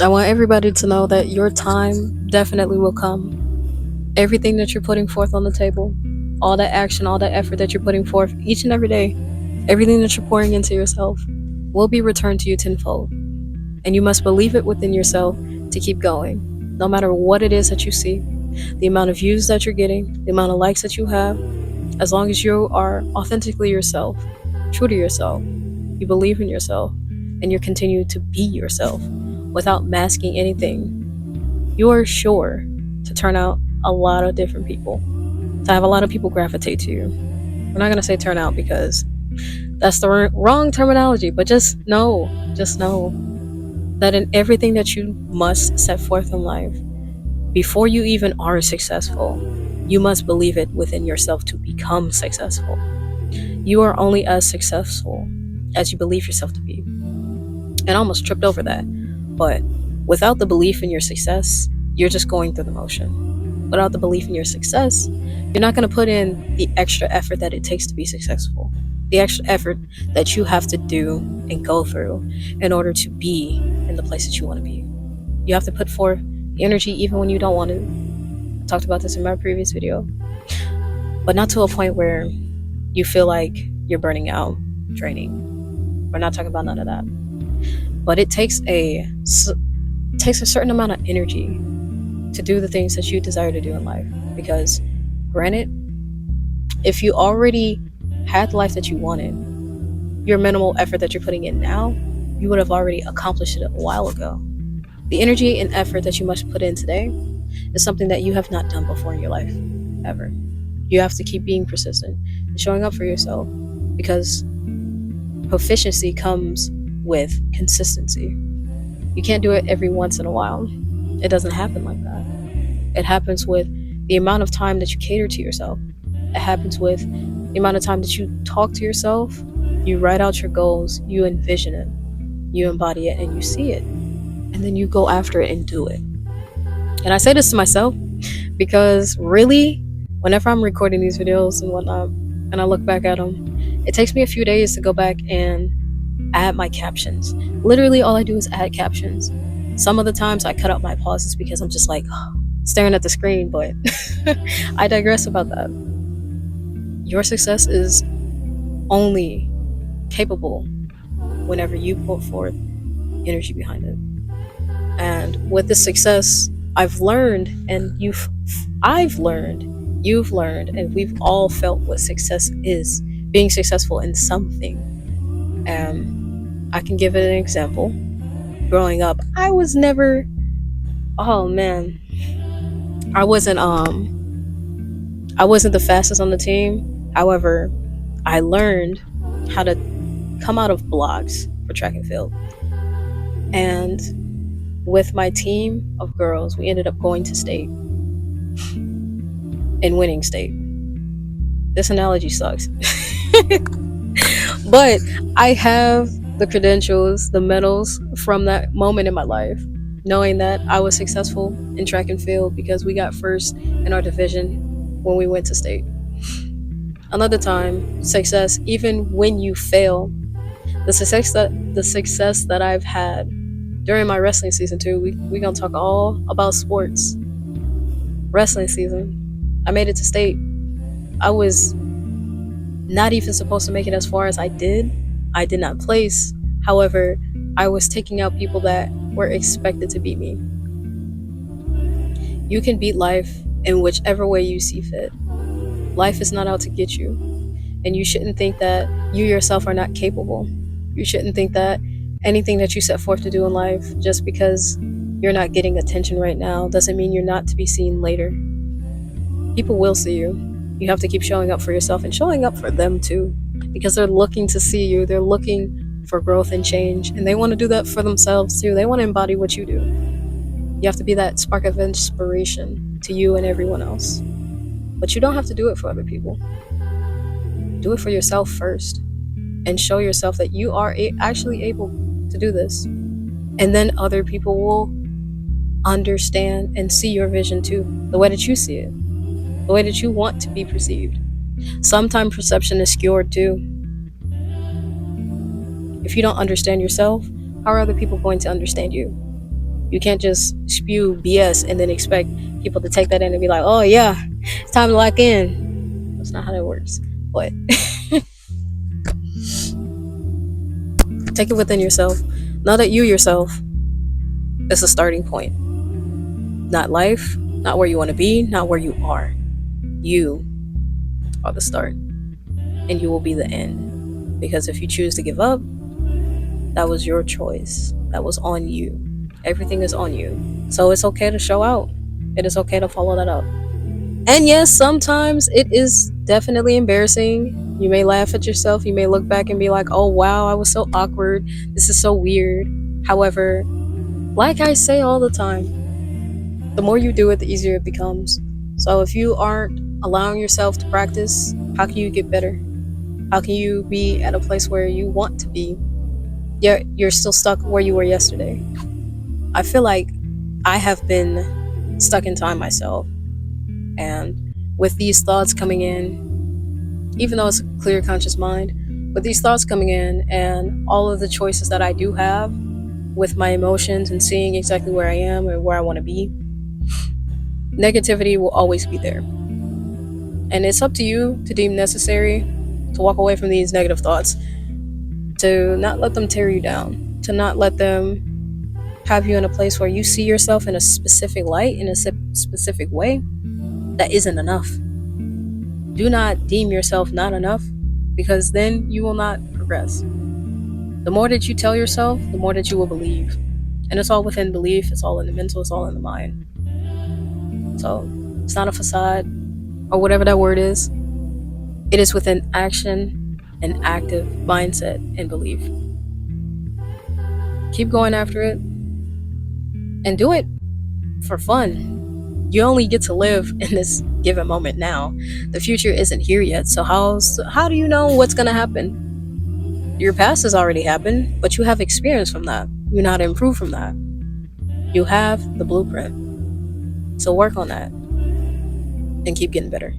I want everybody to know that your time definitely will come. Everything that you're putting forth on the table, all that action, all that effort that you're putting forth each and every day, everything that you're pouring into yourself will be returned to you tenfold. And you must believe it within yourself to keep going. No matter what it is that you see, the amount of views that you're getting, the amount of likes that you have, as long as you are authentically yourself, true to yourself, you believe in yourself, and you continue to be yourself without masking anything, you are sure to turn out a lot of different people, to have a lot of people gravitate to you. We're not going to say turn out because that's the wrong terminology, but just know that in everything that you must set forth in life, before you even are successful, you must believe it within yourself to become successful. You are only as successful as you believe yourself to be. And I almost tripped over that. But without the belief in your success, you're just going through the motion. Without the belief in your success, you're not going to put in the extra effort that it takes to be successful. The extra effort that you have to do and go through in order to be in the place that you want to be. You have to put forth the energy even when you don't want to. I talked about this in my previous video. But not to a point where you feel like you're burning out, draining. We're not talking about none of that. But it takes a certain amount of energy to do the things that you desire to do in life. Because, granted, if you already had the life that you wanted, your minimal effort that you're putting in now, you would have already accomplished it a while ago. The energy and effort that you must put in today is something that you have not done before in your life, ever. You have to keep being persistent and showing up for yourself, because proficiency comes with consistency. You can't do it every once in a while. It doesn't happen like that. It happens with the amount of time that you cater to yourself. It happens with the amount of time that you talk to yourself, you write out your goals, you envision it, you embody it, and you see it. And then you go after it and do it. And I say this to myself because really, whenever I'm recording these videos and whatnot, and I look back at them, it takes me a few days to go back and add my captions. Literally, all I do is add captions. Some of the times I cut out my pauses because I'm just like staring at the screen, but I digress about that. Your success is only capable whenever you put forth energy behind it. And with this success, I've learned, and you've learned, and we've all felt what success is, being successful in something. I can give it an example. Growing up, I was never, oh man, I wasn't the fastest on the team. However, I learned how to come out of blocks for track and field. And with my team of girls, we ended up going to state and winning state. This analogy sucks. But I have the credentials, the medals from that moment in my life, knowing that I was successful in track and field because we got first in our division when we went to state. Another time, success, even when you fail, the success that I've had during my wrestling season too, we gonna talk all about sports. Wrestling season, I made it to state. I was not even supposed to make it as far as I did. I did not place. However, I was taking out people that were expected to beat me. You can beat life in whichever way you see fit. Life is not out to get you. And you shouldn't think that you yourself are not capable. You shouldn't think that anything that you set forth to do in life, just because you're not getting attention right now, doesn't mean you're not to be seen later. People will see you. You have to keep showing up for yourself and showing up for them too, because they're looking to see you. They're looking for growth and change, and they want to do that for themselves too. They want to embody what you do. You have to be that spark of inspiration to you and everyone else. But you don't have to do it for other people. Do it for yourself first, and show yourself that you are actually able to do this. And then other people will understand and see your vision too, the way that you see it, the way that you want to be perceived. Sometimes perception is skewed too. If you don't understand yourself, how are other people going to understand you? You can't just spew BS and then expect people to take that in and be like, oh yeah, it's time to lock in. That's not how that works. But take it within yourself. Know that you yourself is a starting point. Not life, not where you want to be, not where you are. You are the start, and you will be the end. Because if you choose to give up, that was your choice. That was on you. Everything is on you. So it's okay to show out. It is okay to follow that up. And yes, sometimes it is definitely embarrassing. You may laugh at yourself. You may look back and be like, oh wow, I was so awkward. This is so weird. However, like I say all the time, the more you do it, the easier it becomes. So if you aren't allowing yourself to practice, how can you get better? How can you be at a place where you want to be? You're still stuck where you were yesterday. I feel like I have been stuck in time myself. And with these thoughts coming in, even though it's a clear, conscious mind, with these thoughts coming in and all of the choices that I do have with my emotions and seeing exactly where I am or where I want to be, negativity will always be there. And it's up to you to deem necessary to walk away from these negative thoughts, to not let them tear you down, to not let them have you in a place where you see yourself in a specific light, in a specific way. That isn't enough. Do not deem yourself not enough, because then you will not progress. The more that you tell yourself, the more that you will believe. And it's all within belief, it's all in the mental, it's all in the mind. So it's not a facade or whatever that word is. It is within action and active mindset and belief. Keep going after it and do it for fun. You only get to live in this given moment now. The future isn't here yet, so how do you know what's going to happen? Your past has already happened, but you have experience from that. You know how to improve from that. You have the blueprint. So work on that and keep getting better.